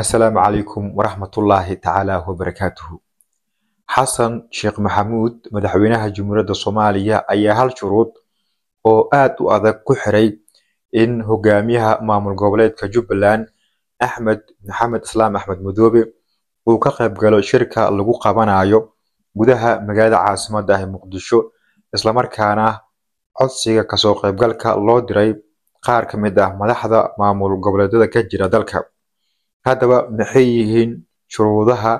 السلام عليكم ورحمة الله تعالى وبركاته. حسن شيخ محمود مدحوينها جمهورية الصومالية أي هل شروط oo aad u adag ku xiray in hogaamiyaha maamul goboleedka Jubbaland Axmed Maxamed Islaam Axmed Madoobe uu ka qayb galo shirka lagu qabanayo gudaha magaalada caasimadda ah Muqdisho isla markaana codsiga ka soo qaybgalka loo diray qaar ka mid ah madaxda maamul goboleedyada ka jira dalka. haddaba maxay yihiin shuruudaha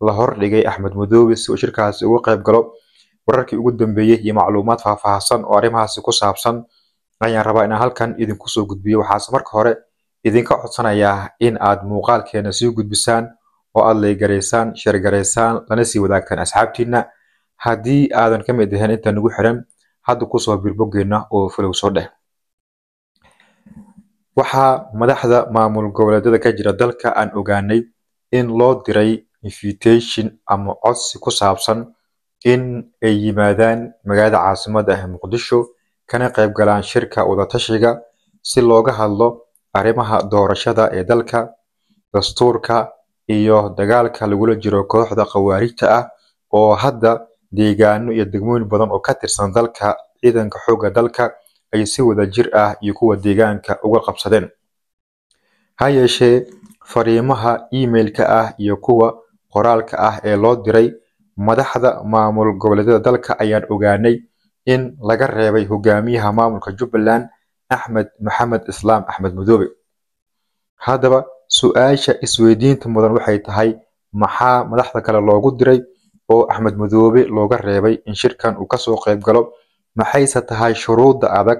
la hordhigay Axmed Madoobe si uu shirkaasi uga qayb galo? wararkii ugu dambeeyay iyo macluumaad faahfaahsan oo arrimahaasi ku saabsan ayaan rabaa inaan halkan idinku soo gudbiyo. waxaase marka hore idinka codsanayaa in aad muuqaalkeena sii gudbisaan oo aad leegareysaan, sheergareysaan, lana sii wadaagtaan asxaabtiina. haddii aadan ka mid ahayn inta nagu xiran, hadda kusoo birboggeena oo follow soo dheh. waxaa madaxda maamul goboleedyada ka jira dalka aan ogaanay in loo diray invitation ama codsi ku saabsan in ay yimaadaan magaalada caasimadda ah Muqdisho kana qayb galaan shirka wadatashiga si looga hadlo arrimaha doorashada ee dalka, dastuurka iyo dagaalka lagula jiro kooxda khawaarijta ah oo hadda deegaano iyo degmooyin badan oo ka tirsan dalka ciidanka xoogga dalka ay si wada jir ah iyo kuwa deegaanka uga qabsadeen. ha yeeshee fariimaha emailka ah iyo kuwa qoraalka ah ee loo diray madaxda maamul goboleedyada dalka ayaan ogaanay in laga reebay hogaamiyaha maamulka Jubbaland Axmed Maxamed Islaam Axmed Madoobe. haddaba su'aasha isweydiinta mudan waxay tahay maxaa madaxda kale loogu diray oo Axmed Madoobe looga reebay in shirkan uu ka soo qayb galo? maxayse tahay shuruudda adag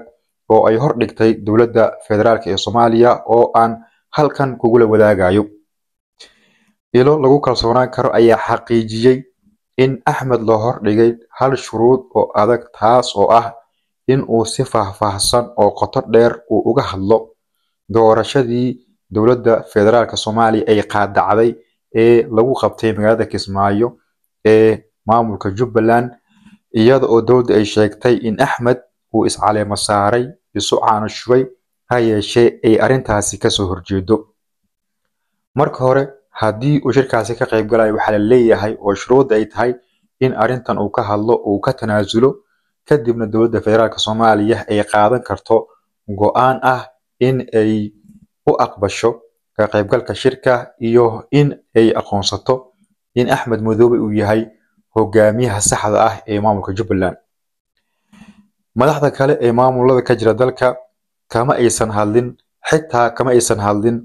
oo ay hordhigtay dowladda federaalka ee Soomaaliya oo aan halkan kugula wadaagayo? ilo lagu kalsoonaan karo ayaa xaqiijiyay in Axmed loo hordhigay hal shuruud oo adag, taas oo ah in uu si faahfaahsan oo qoto dheer uu uga hadlo doorashadii dowladda federaalka Soomaaliya ay qaadacday ee lagu qabtay magaalada Kismaayo ee maamulka Jubbaland, iyada oo dowladda ay sheegtay in Axmed uu iscaleemo saaray, isu caano shubay, ha yeeshee ay arrintaasi ka soo horjeedo. marka hore haddii uu shirkaasi ka qayb galayo waxaa la leeyahay oo shuruudda ay tahay in arrintan uu ka hadlo, uu ka tanaasulo, kadibna dowladda federaalka Soomaaliya ay qaadan karto go'aan ah in ay u aqbasho ka qaybgalka shirka iyo in ay aqoonsato in Axmed Madoobe uu yahay hogaamiyaha saxda ah ee maamulka Jubbaland. madaxda kale ee maamulada ka jira dalka kama aysan hadlin, xitaa kama aysan hadlin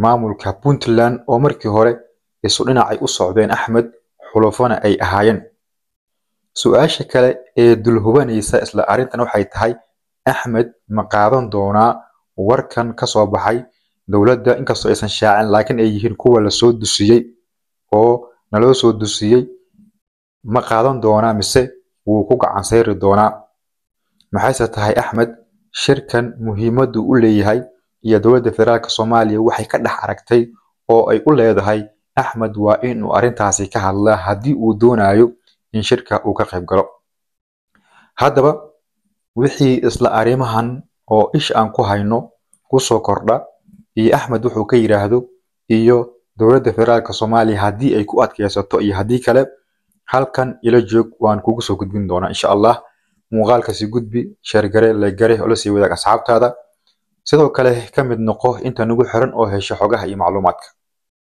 maamulka Puntland oo markii hore isu dhinacay u socdeen Axmed, xulufana ay ahaayeen. su'aasha kale ee dulhubanaysa isla arrintan waxay tahay Axmed ma qaadan doonaa warkan ka soo baxay dowladda, inkastoo aysan shaacin laakiin ay yihiin kuwa la soo dusiyay oo naloo soo dusiyay? ma qaadan doonaa mise wuu ku gacan sayri doonaa? maxayse tahay Axmed shirkan muhiimaddu u leeyahay iyo dowladda federaalka Soomaaliya waxay ka dhex aragtay oo ay u leedahay Axmed waa in uu arrintaasi ka hadlaa haddii uu doonayo in shirka uu ka qayb galo. haddaba wixii isla arrimahan oo ish aan ku hayno ku soo kordha iyo Axmed wuxuu ka yiraahdo iyo dowladda federaalka Soomaaliya haddii ay ku adkeysato iyo haddii kale, halkan ila joog waan kugu soo gudbin doonaa insha Allah. muuqaalkaasi gudbi, sheergare, leegare oo la sii wadaag asxaabtaada. sidoo kale ka mid noqo inta nagu xiran oo hesho xogaha iyo macluumaadka.